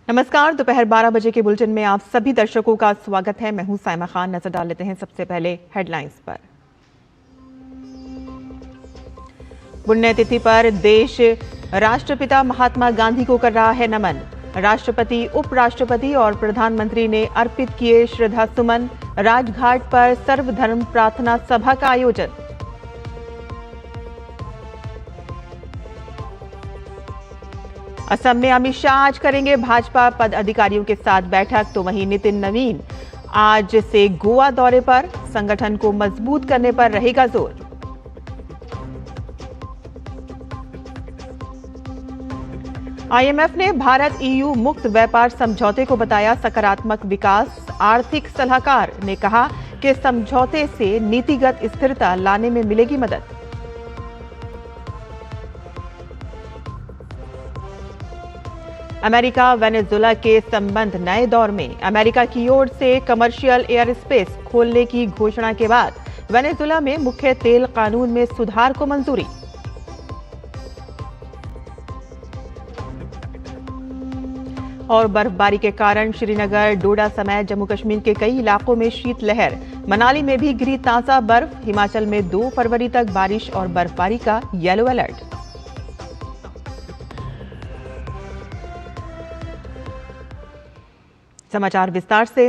नमस्कार। दोपहर 12 बजे के बुलेटिन में आप सभी दर्शकों का स्वागत है। मैं हूं साइमा खान। नजर डाल लेते हैं सबसे पहले हेडलाइंस पर। पुण्यतिथि पर देश राष्ट्रपिता महात्मा गांधी को कर रहा है नमन। राष्ट्रपति, उपराष्ट्रपति और प्रधानमंत्री ने अर्पित किए श्रद्धा सुमन। राजघाट पर सर्वधर्म प्रार्थना सभा का आयोजन। असम में अमित शाह आज करेंगे भाजपा पद अधिकारियों के साथ बैठक, तो वहीं नितिन नवीन आज से गोवा दौरे पर। संगठन को मजबूत करने पर रहेगा जोर। आईएमएफ ने भारत ईयू मुक्त व्यापार समझौते को बताया सकारात्मक विकास। आर्थिक सलाहकार ने कहा कि समझौते से नीतिगत स्थिरता लाने में मिलेगी मदद। अमेरिका वेनेजुला के संबंध नए दौर में। अमेरिका की ओर से कमर्शियल एयर स्पेस खोलने की घोषणा के बाद वेनेजुला में मुख्य तेल कानून में सुधार को मंजूरी। और बर्फबारी के कारण श्रीनगर, डोडा समेत जम्मू कश्मीर के कई इलाकों में शीतलहर। मनाली में भी गिरी ताजा बर्फ। हिमाचल में 2 फरवरी तक बारिश और बर्फबारी का येलो अलर्ट। समाचार विस्तार से।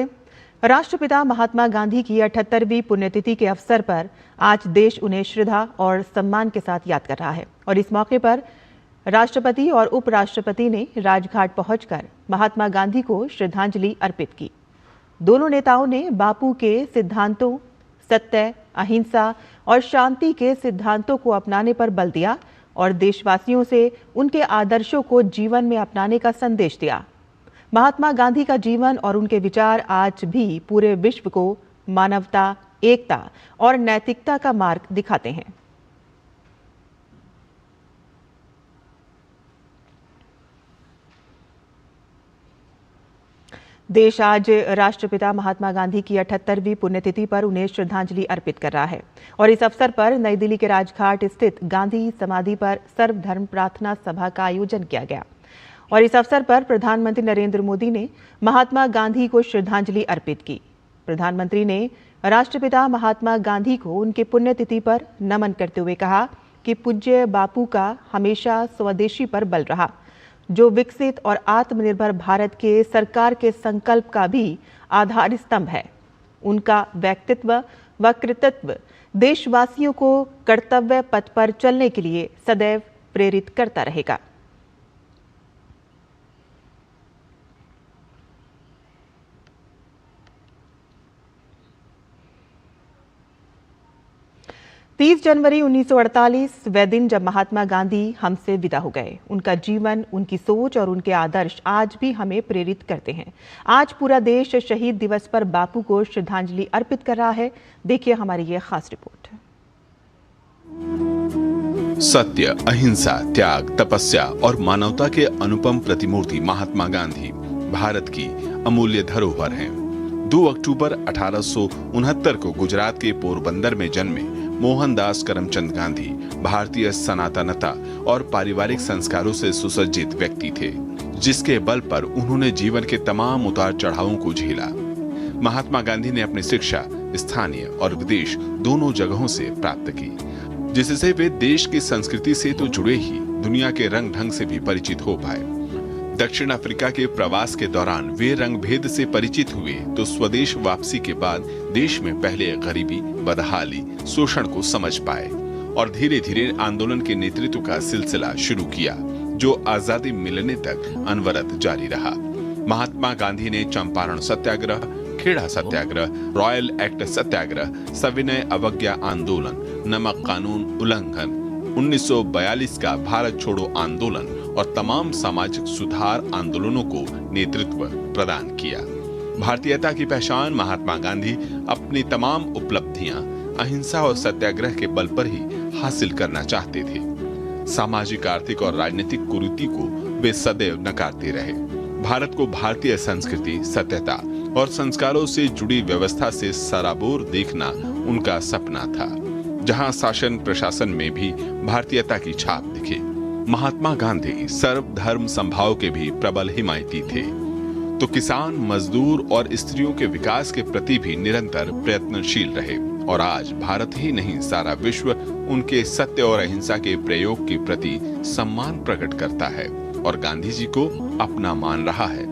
राष्ट्रपिता महात्मा गांधी की 78वीं पुण्यतिथि के अवसर पर आज देश उन्हें श्रद्धा और सम्मान के साथ याद कर रहा है और इस मौके पर राष्ट्रपति और उपराष्ट्रपति ने राजघाट पहुंचकर महात्मा गांधी को श्रद्धांजलि अर्पित की। दोनों नेताओं ने बापू के सिद्धांतों, सत्य, अहिंसा और शांति के सिद्धांतों को अपनाने पर बल दिया और देशवासियों से उनके आदर्शों को जीवन में अपनाने का संदेश दिया। महात्मा गांधी का जीवन और उनके विचार आज भी पूरे विश्व को मानवता, एकता और नैतिकता का मार्ग दिखाते हैं। देश आज राष्ट्रपिता महात्मा गांधी की 78वीं पुण्यतिथि पर उन्हें श्रद्धांजलि अर्पित कर रहा है और इस अवसर पर नई दिल्ली के राजघाट स्थित गांधी समाधि पर सर्वधर्म प्रार्थना सभा का आयोजन किया गया और इस अवसर पर प्रधानमंत्री नरेंद्र मोदी ने महात्मा गांधी को श्रद्धांजलि अर्पित की। प्रधानमंत्री ने राष्ट्रपिता महात्मा गांधी को उनके पुण्यतिथि पर नमन करते हुए कहा कि पूज्य बापू का हमेशा स्वदेशी पर बल रहा, जो विकसित और आत्मनिर्भर भारत के सरकार के संकल्प का भी आधार स्तंभ है। उनका व्यक्तित्व व कृतित्व देशवासियों को कर्तव्य पथ पर चलने के लिए सदैव प्रेरित करता रहेगा। तीस जनवरी 1948 वह दिन जब महात्मा गांधी हमसे विदा हो गए। उनका जीवन, उनकी सोच और उनके आदर्श आज भी हमें प्रेरित करते हैं। आज पूरा देश शहीद दिवस पर बापू को श्रद्धांजलि अर्पित कर रहा है। देखिए हमारी ये खास रिपोर्ट। सत्य, अहिंसा, त्याग, तपस्या और मानवता के अनुपम प्रतिमूर्ति महात्मा गांधी भारत की अमूल्य धरोहर हैं। 2 अक्टूबर 1869 को गुजरात के पोरबंदर में जन्मे मोहनदास करमचंद गांधी भारतीय सनातनता और पारिवारिक संस्कारों से सुसज्जित व्यक्ति थे, जिसके बल पर उन्होंने जीवन के तमाम उतार चढ़ावों को झेला। महात्मा गांधी ने अपनी शिक्षा स्थानीय और विदेश दोनों जगहों से प्राप्त की, जिससे वे देश की संस्कृति से तो जुड़े ही दुनिया के रंग ढंग से भी परिचित हो पाए। दक्षिण अफ्रीका के प्रवास के दौरान वे रंग भेद से परिचित हुए तो स्वदेश वापसी के बाद देश में पहले गरीबी, बदहाली, शोषण को समझ पाए और धीरे धीरे आंदोलन के नेतृत्व का सिलसिला शुरू किया, जो आजादी मिलने तक अनवरत जारी रहा। महात्मा गांधी ने चंपारण सत्याग्रह, खेड़ा सत्याग्रह, रॉयल एक्ट सत्याग्रह, सविनय अवज्ञा आंदोलन, नमक कानून उल्लंघन, 1942 का भारत छोड़ो आंदोलन और तमाम सामाजिक सुधार आंदोलनों को नेतृत्व प्रदान किया। भारतीयता की पहचान महात्मा गांधी अपनी तमाम उपलब्धियां अहिंसा और सत्याग्रह के बल पर ही हासिल करना चाहते थे। सामाजिक, आर्थिक और राजनीतिक कुरीति को वे सदैव नकारते रहे। भारत को भारतीय संस्कृति, सत्यता और संस्कारों से जुड़ी व्यवस्था से सराबोर देखना उनका सपना था, जहां शासन प्रशासन में भी भारतीयता की छाप दिखे। महात्मा गांधी सर्वधर्म समभाव के भी प्रबल हिमायती थे। तो किसान, मजदूर और स्त्रियों के विकास के प्रति भी निरंतर प्रयत्नशील रहे और आज भारत ही नहीं सारा विश्व उनके सत्य और अहिंसा के प्रयोग के प्रति सम्मान प्रकट करता है और गांधी जी को अपना मान रहा है,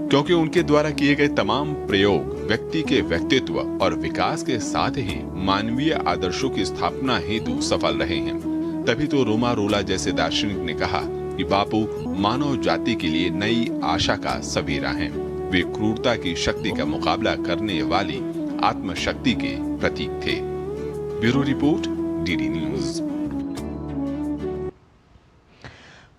क्योंकि उनके द्वारा किए गए तमाम प्रयोग व्यक्ति के व्यक्तित्व और विकास के साथ ही मानवीय आदर्शों की स्थापना हेतु सफल रहे हैं। तभी तो रोमा रोला जैसे दार्शनिक ने कहा कि बापू मानव जाति के लिए नई आशा का सवेरा हैं। वे क्रूरता की शक्ति का मुकाबला करने वाली आत्मशक्ति के प्रतीक थे। Bureau report, DD news.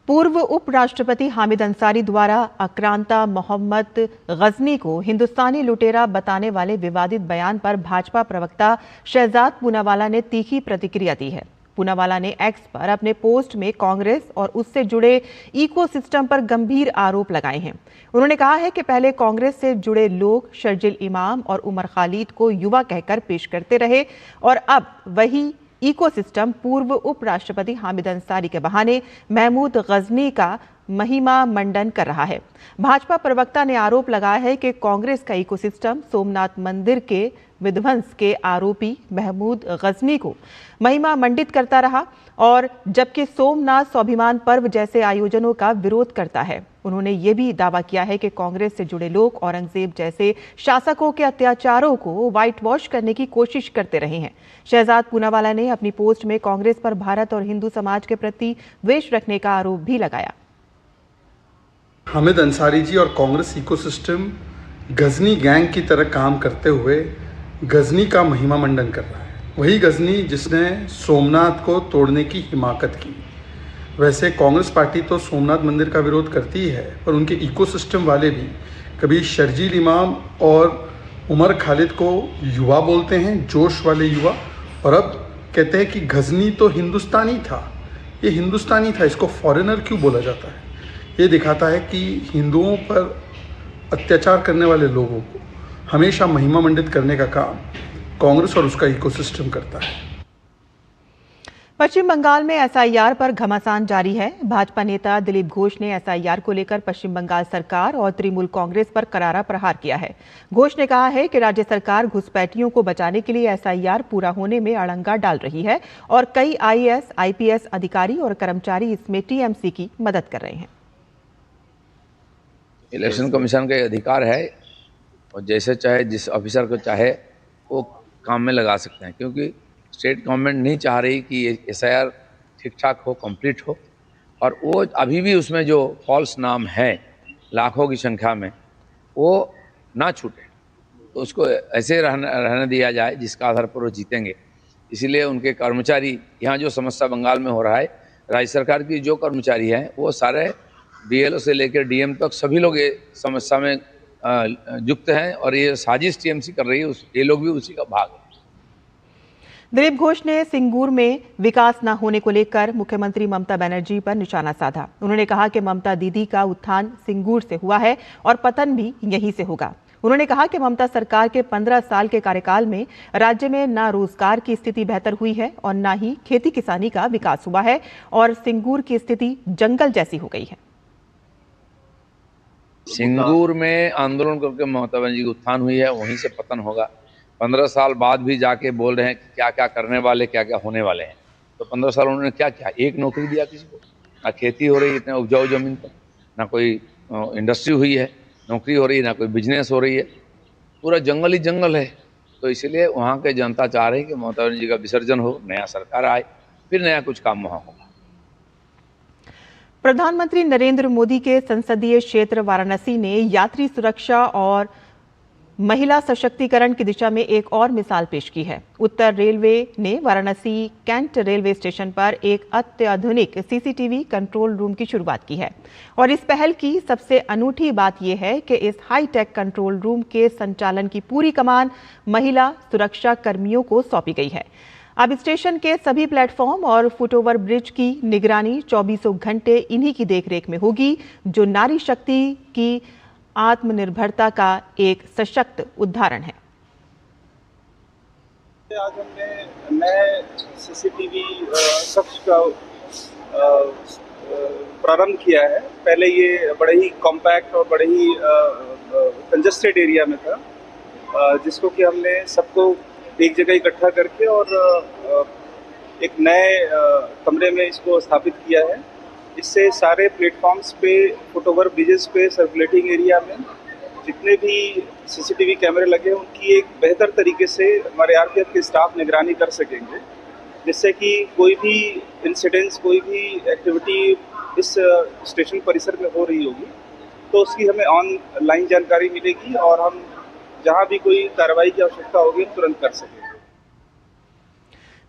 पूर्व उपराष्ट्रपति हामिद अंसारी द्वारा आक्रांता मोहम्मद गजनी को हिंदुस्तानी लुटेरा बताने वाले विवादित बयान पर भाजपा प्रवक्ता शहजाद पूनावाला ने तीखी प्रतिक्रिया दी है। पूनावाला ने एक्स पर अपने पोस्ट में कांग्रेस और उससे जुड़े इकोसिस्टम पर गंभीर आरोप लगाए हैं। उन्होंने कहा है कि पहले कांग्रेस से जुड़े लोग शर्जिल इमाम और उमर खालिद को युवा कहकर पेश करते रहे और अब वही इकोसिस्टम पूर्व उपराष्ट्रपति हामिद अंसारी के बहाने महमूद गजनी का महिमा मंडन कर रहा है। भाजपा प्रवक्ता ने आरोप लगाया है कि कांग्रेस का इकोसिस्टम सोमनाथ मंदिर के विध्वंस के आरोपी महमूद गजनी को महिमा मंडित करता रहा और जबकि सोमनाथ स्वाभिमान पर्व जैसे आयोजनों का विरोध करता है। उन्होंने ये भी दावा किया है कि कांग्रेस से जुड़े लोग औरंगजेब जैसे शासकों के अत्याचारों को व्हाइट वॉश करने की कोशिश करते रहे हैं। शहजाद पूनावाला ने अपनी पोस्ट में कांग्रेस पर भारत और हिंदू समाज के प्रति द्वेष रखने का आरोप भी लगाया। हामिद अंसारी जी और कांग्रेस इकोसिस्टम गजनी गैंग की तरह काम करते हुए गजनी का महिमा मंडन कर रहा है। वही गजनी जिसने सोमनाथ को तोड़ने की हिमाकत की। वैसे कांग्रेस पार्टी तो सोमनाथ मंदिर का विरोध करती है, पर उनके इकोसिस्टम वाले भी कभी शर्जील इमाम और उमर खालिद को युवा बोलते हैं, जोश वाले युवा, और अब कहते हैं कि गजनी तो हिंदुस्तानी था। ये हिंदुस्तानी था, इसको फॉरेनर क्यों बोला जाता है? ये दिखाता है कि हिंदुओं पर अत्याचार करने वाले लोगों को हमेशा महिमा मंडित करने का काम कांग्रेस और उसका इकोसिस्टम करता है। पश्चिम बंगाल में एसआईआर पर घमासान जारी है। भाजपा नेता दिलीप घोष ने एसआईआर को लेकर पश्चिम बंगाल सरकार और तृणमूल कांग्रेस पर करारा प्रहार किया है। घोष ने कहा है कि राज्य सरकार घुसपैठियों को बचाने के लिए एसआईआर पूरा होने में अड़ंगा डाल रही है और कई आईएएस, आईपीएस अधिकारी और कर्मचारी इसमें टीएमसी की मदद कर रहे हैं। इलेक्शन कमीशन का अधिकार है और जैसे चाहे जिस ऑफिसर को चाहे वो काम में लगा सकते हैं, क्योंकि स्टेट गवर्नमेंट नहीं चाह रही कि एसआईआर ठीक ठाक हो, कंप्लीट हो, और वो अभी भी उसमें जो फॉल्स नाम है लाखों की संख्या में वो ना छूटे, तो उसको ऐसे रहने दिया जाए जिसका आधार पर वो जीतेंगे। इसीलिए उनके कर्मचारी, यहाँ जो समस्या बंगाल में हो रहा है, राज्य सरकार की जो कर्मचारी हैं वो सारे बीएलओ से लेकर डीएम तक सभी लोग ये समस्या में युक्त हैं और ये साजिश टीएमसी कर रही है, ये लोग भी उसी का भाग है। दिलीप घोष ने सिंगूर में विकास न होने को लेकर मुख्यमंत्री ममता बनर्जी पर निशाना साधा। उन्होंने कहा कि ममता दीदी का उत्थान सिंगूर से हुआ है और पतन भी यहीं से होगा। उन्होंने कहा कि ममता सरकार के 15 साल के कार्यकाल में राज्य में न रोजगार की स्थिति बेहतर हुई है और न ही खेती किसानी का विकास हुआ है और सिंगूर की स्थिति जंगल जैसी हो गई है। सिंगूर में आंदोलन करके ममता बनर्जी की उत्थान हुई है, वहीं से पतन होगा। 15 साल बाद भी जाके बोल रहे हैं कि क्या क्या करने वाले, क्या क्या होने वाले हैं। तो 15 साल उन्होंने क्या किया? एक नौकरी दिया किसी को? ना खेती हो रही है इतने उपजाऊ जमीन पर, ना कोई इंडस्ट्री हुई है, नौकरी हो रही है, ना कोई बिजनेस हो रही है, पूरा जंगल ही जंगल है। तो इसलिए वहाँ के जनता चाह रही है कि ममता बनर्जी का विसर्जन हो, नया सरकार आए, फिर नया कुछ काम वहाँ होगा। प्रधानमंत्री नरेंद्र मोदी के संसदीय क्षेत्र वाराणसी ने यात्री सुरक्षा और महिला सशक्तिकरण की दिशा में एक और मिसाल पेश की है। उत्तर रेलवे ने वाराणसी कैंट रेलवे स्टेशन पर एक अत्याधुनिक सीसीटीवी कंट्रोल रूम की शुरुआत की है और इस पहल की सबसे अनूठी बात यह है कि इस हाईटेक कंट्रोल रूम के संचालन की पूरी कमान महिला सुरक्षा कर्मियों को सौंपी गई है। अब स्टेशन के सभी प्लेटफॉर्म और फुटओवर ब्रिज की निगरानी 24 घंटे इन्हीं की देखरेख में होगी, जो नारी शक्ति की आत्मनिर्भरता का एक सशक्त उदाहरण है। आज हमने नए सीसीटीवी कक्ष का प्रारंभ किया है। पहले ये बड़े ही कॉम्पैक्ट और बड़े ही कंजस्टेड एरिया में था, जिसको कि हमने सबको एक जगह इकट्ठा करके और एक नए कमरे में इसको स्थापित किया है। इससे सारे प्लेटफॉर्म्स पे, फुटओवर ब्रिजेस पे, सर्कुलेटिंग एरिया में जितने भी सीसीटीवी कैमरे लगे हैं उनकी एक बेहतर तरीके से हमारे आरपीएफ के स्टाफ निगरानी कर सकेंगे, जिससे कि कोई भी इंसिडेंट्स, कोई भी एक्टिविटी इस स्टेशन परिसर में हो रही होगी तो उसकी हमें ऑनलाइन जानकारी मिलेगी और हम जहां भी कोई कार्रवाई की आवश्यकता होगी तुरंत कर सकेंगे।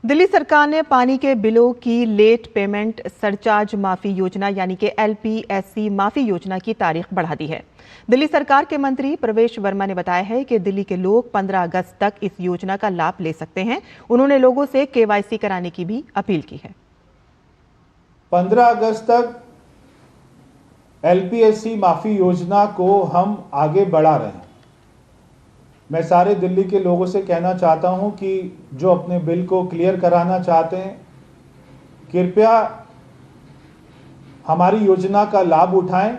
दिल्ली सरकार ने पानी के बिलों की लेट पेमेंट सरचार्ज माफी योजना यानी कि LPSC माफी योजना की तारीख बढ़ा दी है। दिल्ली सरकार के मंत्री प्रवेश वर्मा ने बताया है कि दिल्ली के लोग 15 अगस्त तक इस योजना का लाभ ले सकते हैं। उन्होंने लोगों से KYC कराने की भी अपील की है। 15 अगस्त तक LPSC माफी योजना को हम आगे बढ़ा रहे हैं। मैं सारे दिल्ली के लोगों से कहना चाहता हूं कि जो अपने बिल को क्लियर कराना चाहते हैं, कृपया हमारी योजना का लाभ उठाएं।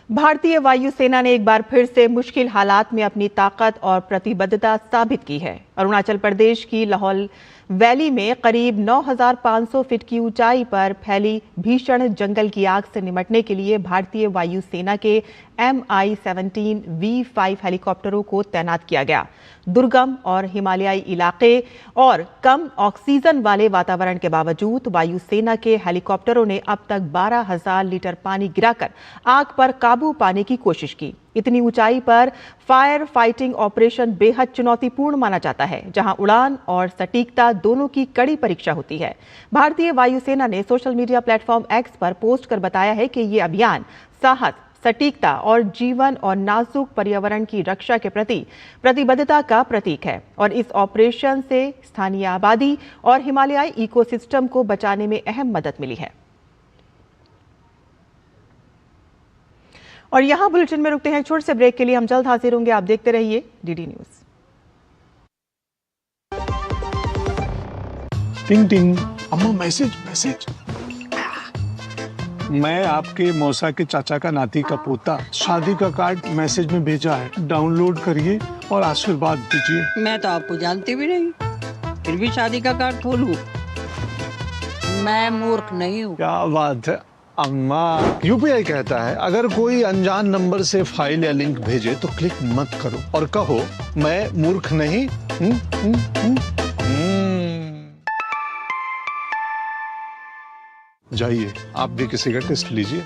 भारतीय वायुसेना ने एक बार फिर से मुश्किल हालात में अपनी ताकत और प्रतिबद्धता साबित की है। अरुणाचल प्रदेश की लाहौल वैली में करीब 9,500 फीट की ऊंचाई पर फैली भीषण जंगल की आग से निपटने के लिए भारतीय वायुसेना के MI-17 V5 हेलीकॉप्टरों को तैनात किया गया। दुर्गम और हिमालयी इलाके और कम ऑक्सीजन वाले वातावरण के बावजूद वायुसेना के हेलीकॉप्टरों ने अब तक 12,000 लीटर पानी गिराकर आग पर काबू पाने की कोशिश की। इतनी ऊंचाई पर फायर फाइटिंग ऑपरेशन बेहद चुनौतीपूर्ण माना जाता है, जहां उड़ान और सटीकता दोनों की कड़ी परीक्षा होती है। भारतीय वायुसेना ने सोशल मीडिया प्लेटफॉर्म X पर पोस्ट कर बताया है कि ये अभियान साहस, सटीकता और जीवन और नाजुक पर्यावरण की रक्षा के प्रति प्रतिबद्धता का प्रतीक है और इस ऑपरेशन से स्थानीय आबादी और हिमालयी इकोसिस्टम को बचाने में अहम मदद मिली है। और यहां बुलेटिन में रुकते हैं छोटे से ब्रेक के लिए। हम जल्द हाजिर होंगे, आप देखते रहिए DD न्यूज। टिंग टिंग, अम्मा मैसेज। मैं आपके मौसा के चाचा का नाती का पोता, शादी का कार्ड मैसेज में भेजा है, डाउनलोड करिए और आशीर्वाद दीजिए। मैं तो आपको जानती भी नहीं, फिर भी शादी का कार्ड खोलूं? मैं मूर्ख नहीं हूँ। क्या बात है अम्मा। UPI कहता है अगर कोई अनजान नंबर से फाइल या लिंक भेजे तो क्लिक मत करो और कहो मैं मूर्ख नहीं। जाइए आप भी किसी का टेस्ट लीजिए।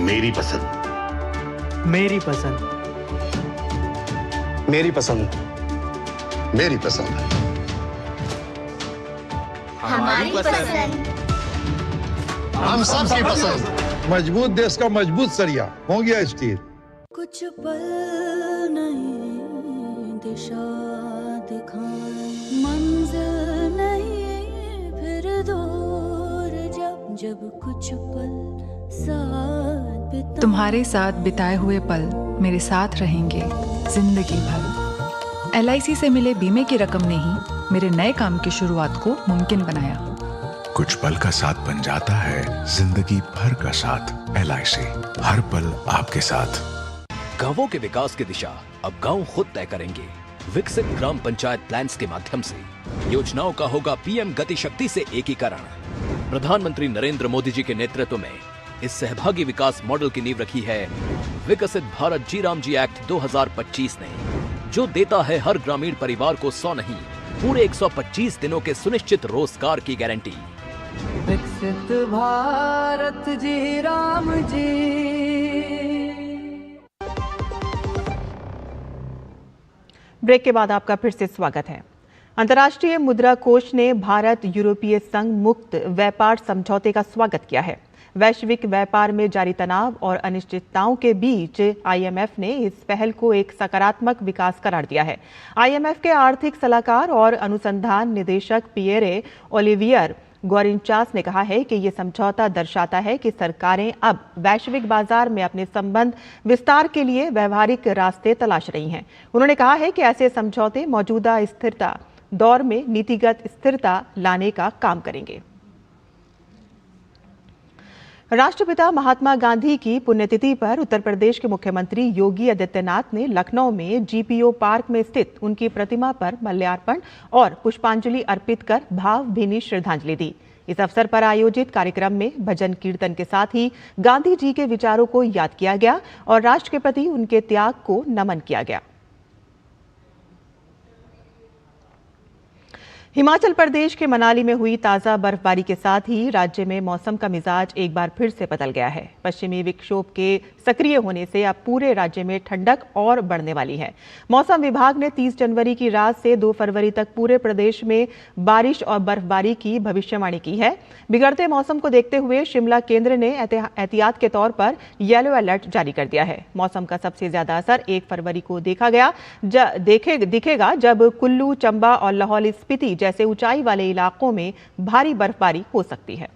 मेरी पसंद, मेरी पसंद, मेरी पसंद, मेरी पसंद, हमारी पसंद, हम सबकी पसंद। मजबूत देश का मजबूत सरिया हो गया स्टील। कुछ पल नहीं दिशा दिखाए, मंजिल नहीं फिर दूर, जब कुछ पल साथ बिताए। तुम्हारे साथ बिताए हुए पल मेरे साथ रहेंगे जिंदगी भर। LIC से मिले बीमे की रकम ने ही मेरे नए काम की शुरुआत को मुमकिन बनाया। कुछ पल का साथ बन जाता है जिंदगी भर का साथ। LIC हर पल आपके साथ। गांवों के विकास की दिशा अब गांव खुद तय करेंगे। विकसित ग्राम पंचायत प्लान्स के माध्यम से योजनाओं का होगा PM गति शक्ति से एकीकरण। प्रधानमंत्री नरेंद्र मोदी जी के नेतृत्व में इस सहभागी विकास मॉडल की नींव रखी है विकसित भारत जी-राम जी एक्ट 2025 ने, जो देता है हर ग्रामीण परिवार को 100 नहीं पूरे 125 दिनों के सुनिश्चित रोजगार की गारंटी। विकसित भारत जी राम जी। ब्रेक के बाद आपका फिर से स्वागत है। अंतर्राष्ट्रीय मुद्रा कोष ने भारत यूरोपीय संघ मुक्त व्यापार समझौते का स्वागत किया है। वैश्विक व्यापार में जारी तनाव और अनिश्चितताओं के बीच IMF ने इस पहल को एक सकारात्मक विकास करार दिया है। IMF के आर्थिक सलाहकार और अनुसंधान निदेशक पियरे ओलिवियर गोरिंचास ने कहा है कि ये समझौता दर्शाता है कि सरकारें अब वैश्विक बाजार में अपने संबंध विस्तार के लिए व्यवहारिक रास्ते तलाश रही हैं। उन्होंने कहा है कि ऐसे समझौते मौजूदा स्थिरता दौर में नीतिगत स्थिरता लाने का काम करेंगे। राष्ट्रपिता महात्मा गांधी की पुण्यतिथि पर उत्तर प्रदेश के मुख्यमंत्री योगी आदित्यनाथ ने लखनऊ में जीपीओ पार्क में स्थित उनकी प्रतिमा पर माल्यार्पण और पुष्पांजलि अर्पित कर भावभीनी श्रद्धांजलि दी। इस अवसर पर आयोजित कार्यक्रम में भजन कीर्तन के साथ ही गांधी जी के विचारों को याद किया गया और राष्ट्र के प्रति उनके त्याग को नमन किया गया। हिमाचल प्रदेश के मनाली में हुई ताजा बर्फबारी के साथ ही राज्य में मौसम का मिजाज एक बार फिर से बदल गया है। पश्चिमी विक्षोभ के सक्रिय होने से अब पूरे राज्य में ठंडक और बढ़ने वाली है। मौसम विभाग ने 30 जनवरी की रात से 2 फरवरी तक पूरे प्रदेश में बारिश और बर्फबारी की भविष्यवाणी की है। बिगड़ते मौसम को देखते हुए शिमला केंद्र ने एहतियात के तौर पर येलो अलर्ट जारी कर दिया है। मौसम का सबसे ज्यादा असर 1 फरवरी को दिखेगा जब कुल्लू, चंबा और लाहौल स्पीति जैसे ऊंचाई वाले इलाकों में भारी बर्फबारी हो सकती है।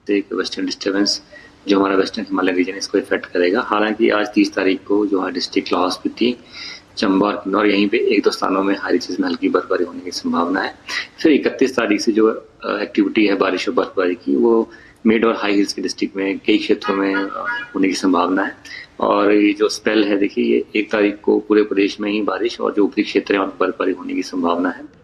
एक वेस्टर्न डिस्टर्बेंस जो हमारा वेस्टर्न हिमालय रीजन है इसको इफेक्ट करेगा। हालांकि आज 30 तारीख को जो है डिस्ट्रिक्ट लाहौल स्पीति, चंबा और किन्नौर यहीं पे 1-2 स्थानों में हाई रीचेस में हल्की बर्फबारी होने की संभावना है। फिर 31 तारीख से जो एक्टिविटी है बारिश और बर्फबारी की वो मिड और हाई हिल्स के डिस्ट्रिक्ट में कई क्षेत्रों में होने की संभावना है। और ये जो स्पेल है देखिए ये 1 तारीख को पूरे प्रदेश में ही बारिश और जो ऊपरी क्षेत्र है वहाँ बर्फबारी होने की संभावना है।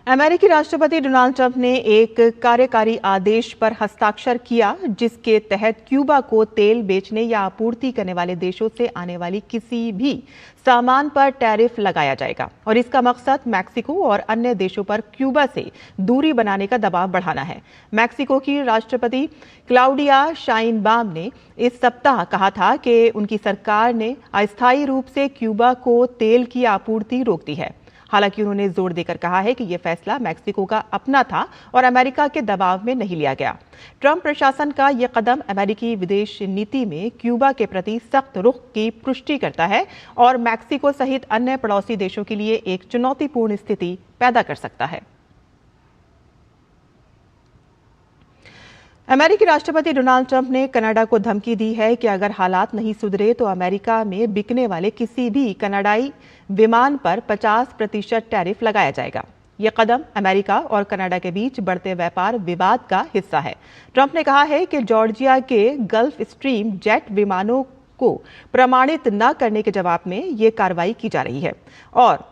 अमेरिकी राष्ट्रपति डोनाल्ड ट्रंप ने एक कार्यकारी आदेश पर हस्ताक्षर किया जिसके तहत क्यूबा को तेल बेचने या आपूर्ति करने वाले देशों से आने वाली किसी भी सामान पर टैरिफ लगाया जाएगा और इसका मकसद मैक्सिको और अन्य देशों पर क्यूबा से दूरी बनाने का दबाव बढ़ाना है। मैक्सिको की राष्ट्रपति क्लाउडिया शाइनबाम ने इस सप्ताह कहा था कि उनकी सरकार ने अस्थायी रूप से क्यूबा को तेल की आपूर्ति रोक दी है। हालांकि उन्होंने जोर देकर कहा है कि यह फैसला मैक्सिको का अपना था और अमेरिका के दबाव में नहीं लिया गया। ट्रंप प्रशासन का यह कदम अमेरिकी विदेश नीति में क्यूबा के प्रति सख्त रुख की पुष्टि करता है और मैक्सिको सहित अन्य पड़ोसी देशों के लिए एक चुनौतीपूर्ण स्थिति पैदा कर सकता है। अमेरिकी राष्ट्रपति डोनाल्ड ट्रंप ने कनाडा को धमकी दी है कि अगर हालात नहीं सुधरे तो अमेरिका में बिकने वाले किसी भी कनाडाई विमान पर 50% टैरिफ लगाया जाएगा। यह कदम अमेरिका और कनाडा के बीच बढ़ते व्यापार विवाद का हिस्सा है। ट्रंप ने कहा है कि जॉर्जिया के गल्फ स्ट्रीम जेट विमानों को प्रमाणित न करने के जवाब में ये कार्रवाई की जा रही है और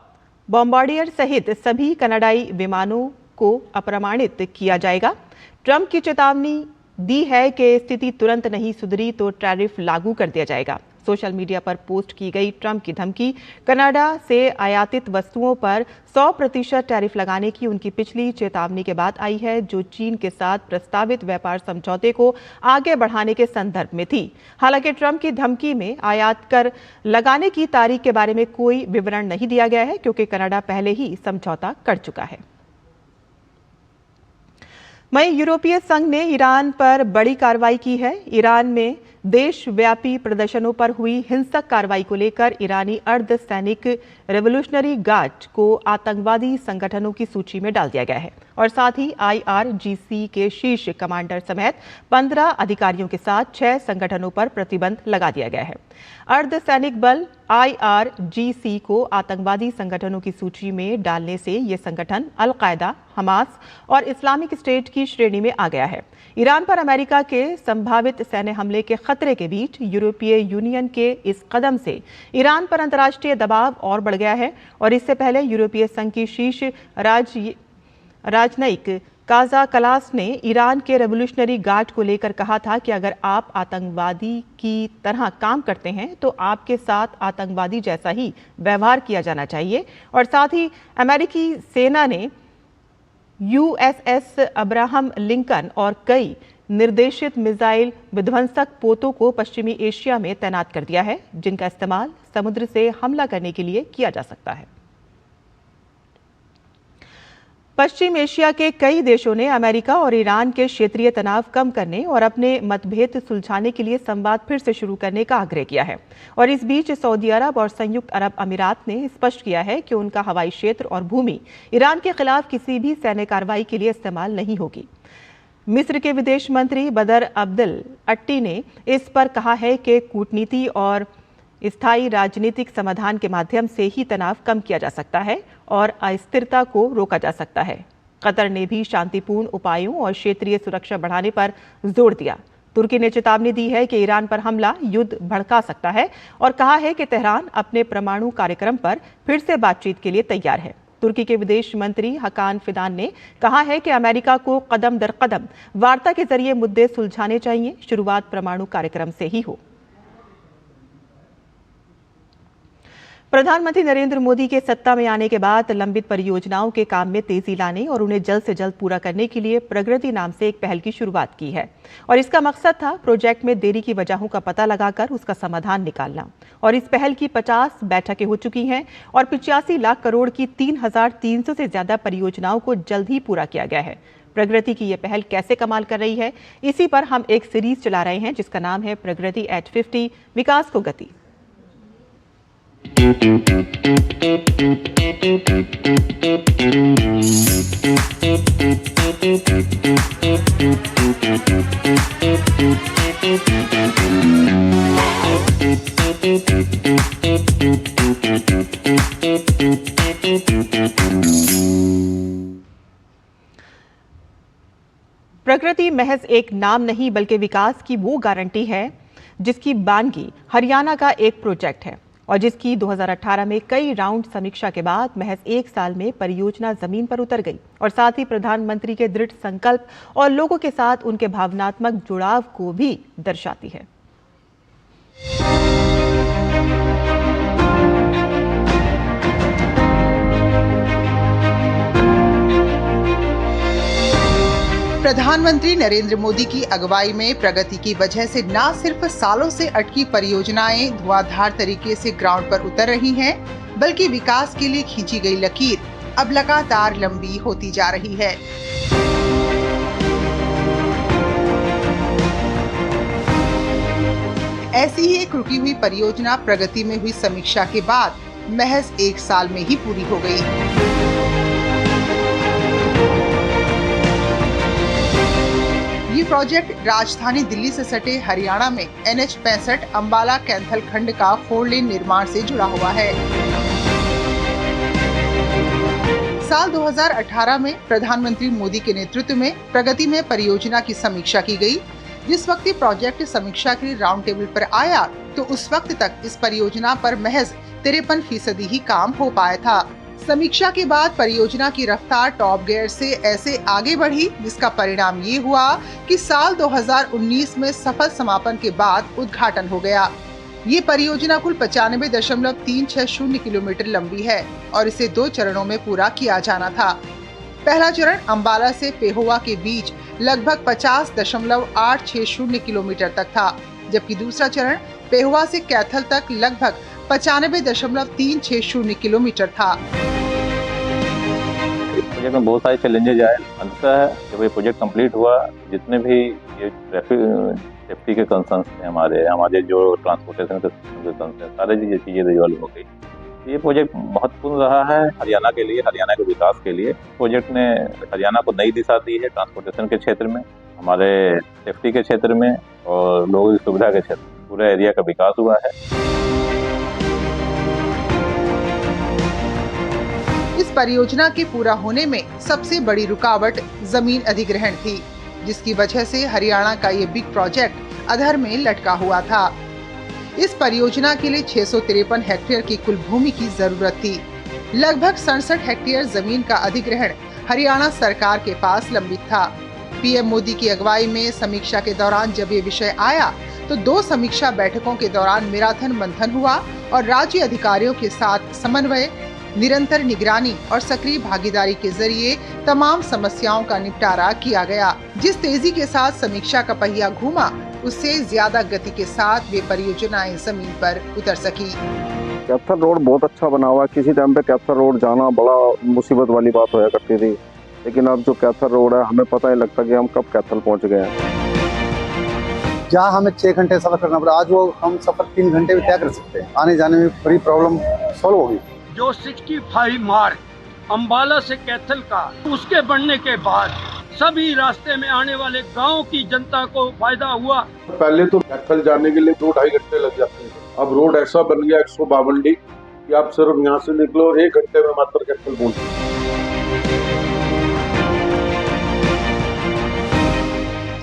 बॉम्बार्डियर सहित सभी कनाडाई विमानों को अप्रमाणित किया जाएगा। ट्रंप की चेतावनी दी है कि स्थिति तुरंत नहीं सुधरी तो टैरिफ लागू कर दिया जाएगा। सोशल मीडिया पर पोस्ट की गई ट्रंप की धमकी कनाडा से आयातित वस्तुओं पर 100% टैरिफ लगाने की उनकी पिछली चेतावनी के बाद आई है जो चीन के साथ प्रस्तावित व्यापार समझौते को आगे बढ़ाने के संदर्भ में थी। हालांकि ट्रंप की धमकी में आयात कर लगाने की तारीख के बारे में कोई विवरण नहीं दिया गया है क्योंकि कनाडा पहले ही समझौता कर चुका है। वहीं यूरोपीय संघ ने ईरान पर बड़ी कार्रवाई की है। ईरान में देशव्यापी प्रदर्शनों पर हुई हिंसक कार्रवाई को लेकर ईरानी अर्धसैनिक रेवोल्यूशनरी गार्ड को आतंकवादी संगठनों की सूची में डाल दिया गया है और साथ ही IRGC के शीर्ष कमांडर समेत 15 अधिकारियों के साथ 6 संगठनों पर प्रतिबंध लगा दिया गया है। अर्धसैनिक बल IRGC को आतंकवादी संगठनों की सूची में डालने से ये संगठन अल-कायदा, हमास और इस्लामिक स्टेट की श्रेणी में आ गया है। ईरान पर अमेरिका के संभावित सैन्य हमले के खतरे के बीच यूरोपीय यूनियन के इस कदम से ईरान पर अंतर्राष्ट्रीय दबाव और बढ़ गया है और इससे पहले यूरोपीय संघ की शीर्ष राजनयिक काजा कलास ने ईरान के रेवोल्यूशनरी गार्ड को लेकर कहा था कि अगर आप आतंकवादी की तरह काम करते हैं तो आपके साथ आतंकवादी जैसा ही व्यवहार किया जाना चाहिए। और साथ ही अमेरिकी सेना ने USS अब्राहम लिंकन और कई निर्देशित मिसाइल विध्वंसक पोतों को पश्चिमी एशिया में तैनात कर दिया है जिनका इस्तेमाल समुद्र से हमला करने के लिए किया जा सकता है। पश्चिम एशिया के कई देशों ने अमेरिका और ईरान के क्षेत्रीय तनाव कम करने और अपने मतभेद सुलझाने के लिए संवाद फिर से शुरू करने का आग्रह किया है और इस बीच सऊदी अरब और संयुक्त अरब अमीरात ने स्पष्ट किया है कि उनका हवाई क्षेत्र और भूमि ईरान के खिलाफ किसी भी सैन्य कार्रवाई के लिए इस्तेमाल नहीं होगी। मिस्र के विदेश मंत्री बदर अब्देल अट्टी ने इस पर कहा है कि कूटनीति और स्थायी राजनीतिक समाधान के माध्यम से ही तनाव कम किया जा सकता है और अस्थिरता को रोका जा सकता है। कतर ने भी शांतिपूर्ण उपायों और क्षेत्रीय सुरक्षा बढ़ाने पर जोर दिया। तुर्की ने चेतावनी दी है कि ईरान पर हमला युद्ध भड़का सकता है और कहा है कि तेहरान अपने परमाणु कार्यक्रम पर फिर से बातचीत के लिए तैयार है। तुर्की के विदेश मंत्री हकान फिदान ने कहा है कि अमेरिका को कदम दर कदम वार्ता के जरिए मुद्दे सुलझाने चाहिए, शुरुआत परमाणु कार्यक्रम से ही हो। प्रधानमंत्री नरेंद्र मोदी के सत्ता में आने के बाद लंबित परियोजनाओं के काम में तेजी लाने और उन्हें जल्द से जल्द पूरा करने के लिए प्रगति नाम से एक पहल की शुरुआत की है और इसका मकसद था प्रोजेक्ट में देरी की वजहों का पता लगाकर उसका समाधान निकालना। और इस पहल की 50 बैठकें हो चुकी हैं और 85 लाख करोड़ की 3,300 से ज्यादा परियोजनाओं को जल्द ही पूरा किया गया है। प्रगति की यह पहल कैसे कमाल कर रही है, इसी पर हम एक सीरीज चला रहे हैं जिसका नाम है प्रगति एट 50, विकास को गति। प्रगति महज एक नाम नहीं बल्कि विकास की वो गारंटी है जिसकी बानगी हरियाणा का एक प्रोजेक्ट है और जिसकी 2018 में कई राउंड समीक्षा के बाद महज 1 साल में परियोजना जमीन पर उतर गई और साथ ही प्रधानमंत्री के दृढ़ संकल्प और लोगों के साथ उनके भावनात्मक जुड़ाव को भी दर्शाती है। प्रधानमंत्री नरेंद्र मोदी की अगुवाई में प्रगति की वजह से न सिर्फ सालों से अटकी परियोजनाएं धुआंधार तरीके से ग्राउंड पर उतर रही हैं, बल्कि विकास के लिए खींची गई लकीर अब लगातार लंबी होती जा रही है। ऐसी ही एक रुकी हुई परियोजना प्रगति में हुई समीक्षा के बाद महज 1 साल में ही पूरी हो गई। ये प्रोजेक्ट राजधानी दिल्ली से सटे हरियाणा में NH 65 अंबाला कैंथल खंड का 4 लेन निर्माण से जुड़ा हुआ है। साल 2018 में प्रधानमंत्री मोदी के नेतृत्व में प्रगति में परियोजना की समीक्षा की गई। जिस वक्त ये प्रोजेक्ट समीक्षा के लिए राउंड टेबल पर आया तो उस वक्त तक इस परियोजना पर महज 53% ही काम हो पाया था। समीक्षा के बाद परियोजना की रफ्तार टॉप गियर से ऐसे आगे बढ़ी जिसका परिणाम ये हुआ कि साल 2019 में सफल समापन के बाद उद्घाटन हो गया। ये परियोजना कुल 95.360 किलोमीटर लंबी है और इसे 2 चरणों में पूरा किया जाना था। पहला चरण अंबाला से पेहोवा के बीच लगभग 50.860 किलोमीटर तक था, जबकि दूसरा चरण पेहोवा से कैथल तक लगभग 95.360 किलोमीटर था। प्रोजेक्ट में बहुत सारे चैलेंजेज आए। अंततः जब ये प्रोजेक्ट कंप्लीट हुआ, जितने भी ये ट्रैफिक सेफ्टी के कंसर्न्स थे हमारे जो ट्रांसपोर्टेशन के कंसर्न, सारे ये चीजें रिजॉल्व हो गई। ये प्रोजेक्ट महत्वपूर्ण रहा है हरियाणा के लिए, हरियाणा के विकास के लिए। प्रोजेक्ट ने हरियाणा को नई दिशा दी है ट्रांसपोर्टेशन के क्षेत्र में, हमारे सेफ्टी के क्षेत्र में और लोगों की सुविधा के क्षेत्र में। पूरा एरिया का विकास हुआ है। इस परियोजना के पूरा होने में सबसे बड़ी रुकावट जमीन अधिग्रहण थी, जिसकी वजह से हरियाणा का ये बिग प्रोजेक्ट अधर में लटका हुआ था। इस परियोजना के लिए 653 हेक्टेयर की कुल भूमि की जरूरत थी। लगभग 67 हेक्टेयर जमीन का अधिग्रहण हरियाणा सरकार के पास लंबित था। पीएम मोदी की अगुवाई में समीक्षा के दौरान जब ये विषय आया तो 2 समीक्षा बैठकों के दौरान मैराथन मंथन हुआ और राज्य अधिकारियों के साथ समन्वय, निरंतर निगरानी और सक्रिय भागीदारी के जरिए तमाम समस्याओं का निपटारा किया गया। जिस तेजी के साथ समीक्षा का पहिया घूमा, उससे ज्यादा गति के साथ वे परियोजनाएं जमीन पर उतर सकी। कैथल रोड बहुत अच्छा बना हुआ है। किसी टाइम पे कैथल रोड जाना बड़ा मुसीबत वाली बात होया करती थी, लेकिन अब जो कैथल रोड है हमें पता नहीं लगता कि हम कब कैथल पहुंच गए हैं। जहाँ हमें 6 घंटे सफर करना पड़ा, आज वो हम सफर 3 घंटे में तय कर सकते हैं। आने जाने में बड़ी प्रॉब्लम सॉल्व होगी। जो 65 मार्क अंबाला से कैथल का, उसके बनने के बाद सभी रास्ते में आने वाले गांव की जनता को फायदा हुआ। पहले तो कैथल जाने के लिए 2-2.5 घंटे लग जाते थे, अब रोड ऐसा बन गया 152 कि आप सिर्फ यहाँ से निकलो और 1 घंटे में मात्र कैथल पहुंचे।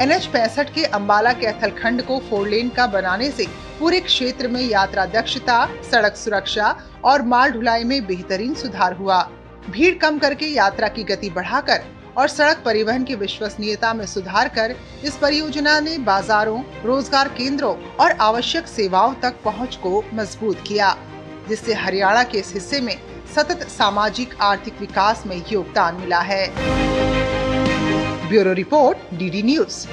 NH 65 के अंबाला कैथल खंड को 4 लेन का बनाने से पूरे क्षेत्र में यात्रा दक्षता, सड़क सुरक्षा और माल ढुलाई में बेहतरीन सुधार हुआ। भीड़ कम करके यात्रा की गति बढ़ाकर और सड़क परिवहन की विश्वसनीयता में सुधार कर इस परियोजना ने बाजारों, रोजगार केंद्रों और आवश्यक सेवाओं तक पहुंच को मजबूत किया, जिससे हरियाणा के इस हिस्से में सतत सामाजिक आर्थिक विकास में योगदान मिला है। Bureau report, DD news.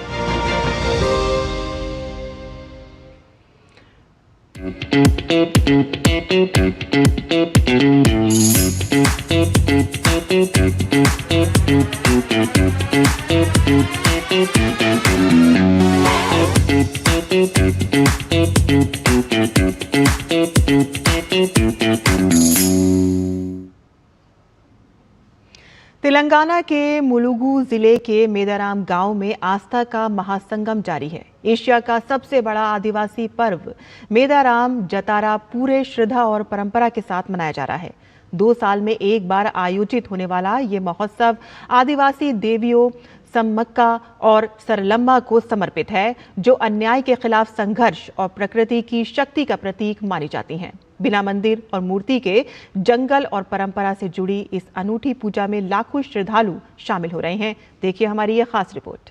Telangana के मुलुगु जिले के मेदाराम गांव में आस्था का महासंगम जारी है। एशिया का सबसे बड़ा आदिवासी पर्व मेदाराम जतारा पूरे श्रद्धा और परंपरा के साथ मनाया जा रहा है। 2 साल में एक बार आयोजित होने वाला ये महोत्सव आदिवासी देवियों सम्मक्का और सरलम्मा को समर्पित है, जो अन्याय के खिलाफ संघर्ष और प्रकृति की शक्ति का प्रतीक मानी जाती हैं। बिना मंदिर और मूर्ति के जंगल और परंपरा से जुड़ी इस अनूठी पूजा में लाखों श्रद्धालु शामिल हो रहे हैं। देखिए हमारी ये खास रिपोर्ट।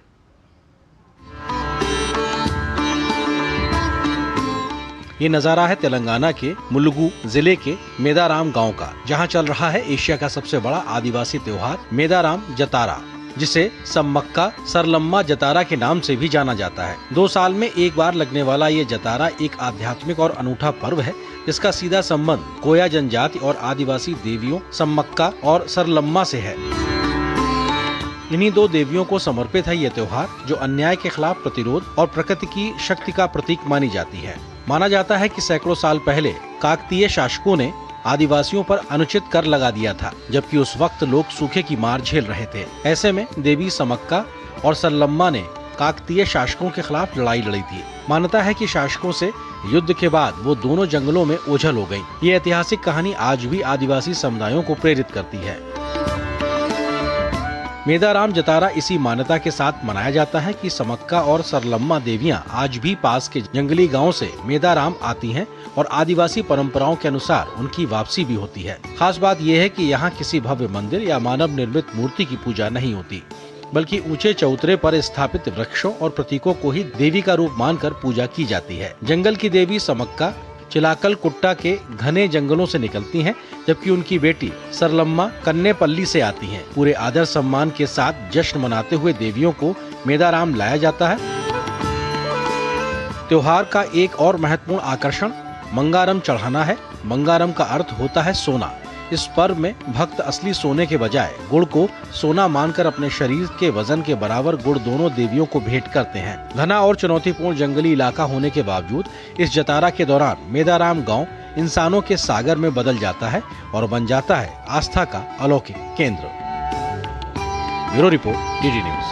ये नजारा है तेलंगाना के मुलुगु जिले के मेदाराम गांव का, जहां चल रहा है एशिया का सबसे बड़ा आदिवासी त्योहार मेदाराम जतारा, जिसे सम्मक्का सरलम्मा जतारा के नाम से भी जाना जाता है। 2 साल में एक बार लगने वाला ये जतारा एक आध्यात्मिक और अनूठा पर्व है, जिसका सीधा संबंध कोया जनजाति और आदिवासी देवियों सम्मक्का और सरलम्मा से है। इन्हीं 2 देवियों को समर्पित है ये त्योहार, जो अन्याय के खिलाफ प्रतिरोध और प्रकृति की शक्ति का प्रतीक मानी जाती है। माना जाता है कि सैकड़ों साल पहले काकतीय शासकों ने आदिवासियों पर अनुचित कर लगा दिया था, जबकि उस वक्त लोग सूखे की मार झेल रहे थे। ऐसे में देवी समक्का और सरलम्मा ने काकतीय शासकों के खिलाफ लड़ाई लड़ी थी। मान्यता है कि शासकों से युद्ध के बाद वो दोनों जंगलों में ओझल हो गईं। ये ऐतिहासिक कहानी आज भी आदिवासी समुदायों को प्रेरित करती है। मेदाराम जतारा इसी मान्यता के साथ मनाया जाता है कि समक्का और सरलम्मा देवियां आज भी पास के जंगली गांव से मेदाराम आती हैं और आदिवासी परंपराओं के अनुसार उनकी वापसी भी होती है। खास बात यह है कि यहाँ किसी भव्य मंदिर या मानव निर्मित मूर्ति की पूजा नहीं होती, बल्कि ऊंचे चौतरे पर स्थापित वृक्षों और प्रतीकों को ही देवी का रूप मानकर पूजा की जाती है। जंगल की देवी समक्का चिलाकल कुट्टा के घने जंगलों से निकलती हैं, जबकि उनकी बेटी सरलम्मा कन्नेपल्ली से आती हैं। पूरे आदर सम्मान के साथ जश्न मनाते हुए देवियों को मेदाराम लाया जाता है। त्योहार का एक और महत्वपूर्ण आकर्षण मंगारम चढ़ाना है। मंगारम का अर्थ होता है सोना। इस पर्व में भक्त असली सोने के बजाय गुड़ को सोना मानकर अपने शरीर के वजन के बराबर गुड़ दोनों देवियों को भेंट करते हैं। घना और चुनौतीपूर्ण जंगली इलाका होने के बावजूद इस जतारा के दौरान मेदाराम गांव इंसानों के सागर में बदल जाता है और बन जाता है आस्था का अलौकिक केंद्र। Bureau report, DD news.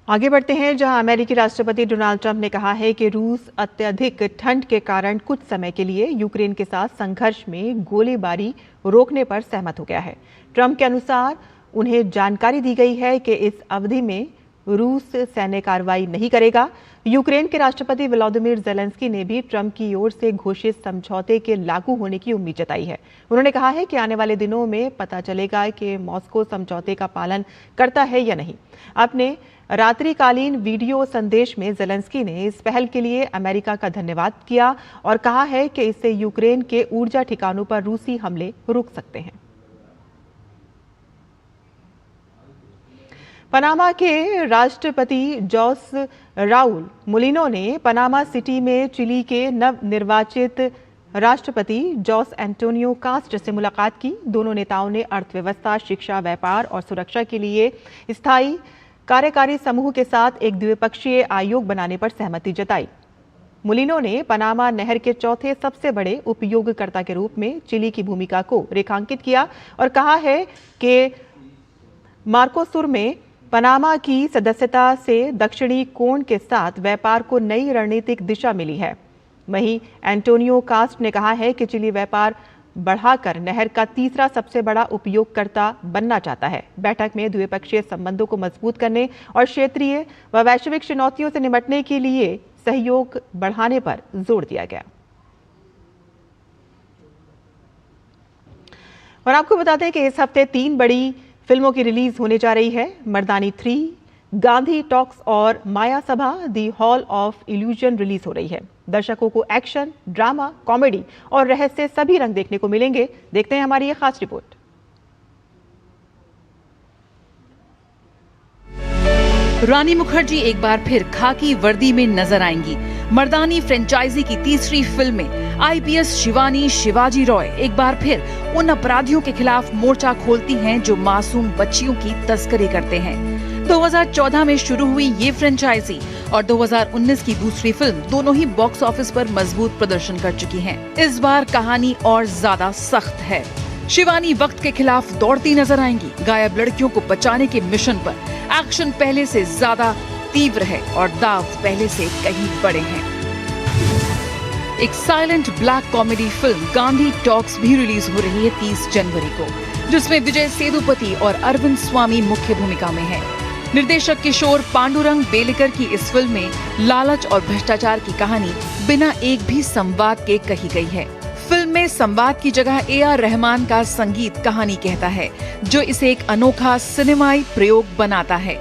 आगे बढ़ते हैं, जहां अमेरिकी राष्ट्रपति डोनाल्ड ट्रंप ने कहा है कि रूस अत्यधिक ठंड के कारण कुछ समय के लिए यूक्रेन के साथ संघर्ष में गोलीबारी रोकने पर सहमत हो गया है। ट्रंप के अनुसार उन्हें जानकारी दी गई है कि इस अवधि में रूस सैन्य कार्रवाई नहीं करेगा। यूक्रेन के राष्ट्रपति व्लादिमीर ज़ेलेंस्की ने भी ट्रंप की ओर से घोषित समझौते के लागू होने की उम्मीद जताई है। उन्होंने कहा है कि आने वाले दिनों में पता चलेगा कि मॉस्को समझौते का पालन करता है या नहीं। अपने रात्रिकालीन वीडियो संदेश में ज़ेलेंस्की ने इस पहल के लिए अमेरिका का धन्यवाद किया और कहा है कि इससे यूक्रेन के ऊर्जा ठिकानों पर रूसी हमले रुक सकते हैं। पनामा के राष्ट्रपति जोस राउल मुलिनो ने पनामा सिटी में चिली के नवनिर्वाचित राष्ट्रपति जोस एंटोनियो कास्ट से मुलाकात की। दोनों नेताओं ने अर्थव्यवस्था, शिक्षा, व्यापार और सुरक्षा के लिए स्थायी कार्यकारी समूह के साथ एक द्विपक्षीय आयोग बनाने पर सहमति जताई। मुलिनो ने पनामा नहर के चौथे सबसे बड़े उपयोगकर्ता के रूप में चिली की भूमिका को रेखांकित किया और कहा है कि मार्कोसुर में पनामा की सदस्यता से दक्षिणी कोण के साथ व्यापार को नई रणनीतिक दिशा मिली है। वहीं एंटोनियो कास्ट ने कहा है कि चिली व्यापार बढ़ाकर नहर का तीसरा सबसे बड़ा उपयोगकर्ता बनना चाहता है। बैठक में द्विपक्षीय संबंधों को मजबूत करने और क्षेत्रीय व वैश्विक चुनौतियों से निपटने के लिए सहयोग बढ़ाने पर जोर दिया गया। और आपको बता दें कि इस हफ्ते 3 बड़ी फिल्मों की रिलीज होने जा रही है। मर्दानी 3, गांधी टॉक्स और माया सभा दी हॉल ऑफ इल्यूजन रिलीज हो रही है। दर्शकों को एक्शन, ड्रामा, कॉमेडी और रहस्य सभी रंग देखने को मिलेंगे। देखते हैं हमारी ये खास रिपोर्ट। रानी मुखर्जी एक बार फिर खाकी वर्दी में नजर आएंगी। मर्दानी फ्रेंचाइजी की तीसरी फिल्म में आईपीएस शिवानी शिवाजी रॉय एक बार फिर उन अपराधियों के खिलाफ मोर्चा खोलती हैं जो मासूम बच्चियों की तस्करी करते हैं। 2014 में शुरू हुई ये फ्रेंचाइजी और 2019 की दूसरी फिल्म दोनों ही बॉक्स ऑफिस पर मजबूत प्रदर्शन कर चुकी हैं। इस बार कहानी और ज्यादा सख्त है। शिवानी वक्त के खिलाफ दौड़ती नजर आएंगी। गायब लड़कियों को बचाने के मिशन पर एक्शन पहले से ज्यादा तीव्र है और दाव पहले से कहीं बड़े हैं। एक silent black comedy film Gandhi talks भी रिलीज हो रही है 30 जनवरी को, जिसमें विजय सेतुपति और अरविंद स्वामी मुख्य भूमिका में हैं। निर्देशक किशोर पांडुरंग बेलेकर की इस फिल्म में लालच और भ्रष्टाचार की कहानी बिना एक भी संवाद के कही गई है। फिल्म में संवाद की जगह AR रहमान का संगीत कहानी कहता है, जो इसे एक अनोखा सिनेमाई प्रयोग बनाता है।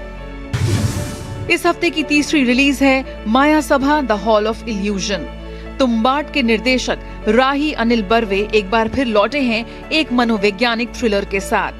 इस हफ्ते की तीसरी रिलीज है माया सभा the hall of illusion. Tumbbad के निर्देशक राही अनिल बर्वे एक बार फिर लौटे हैं एक मनोवैज्ञानिक थ्रिलर के साथ।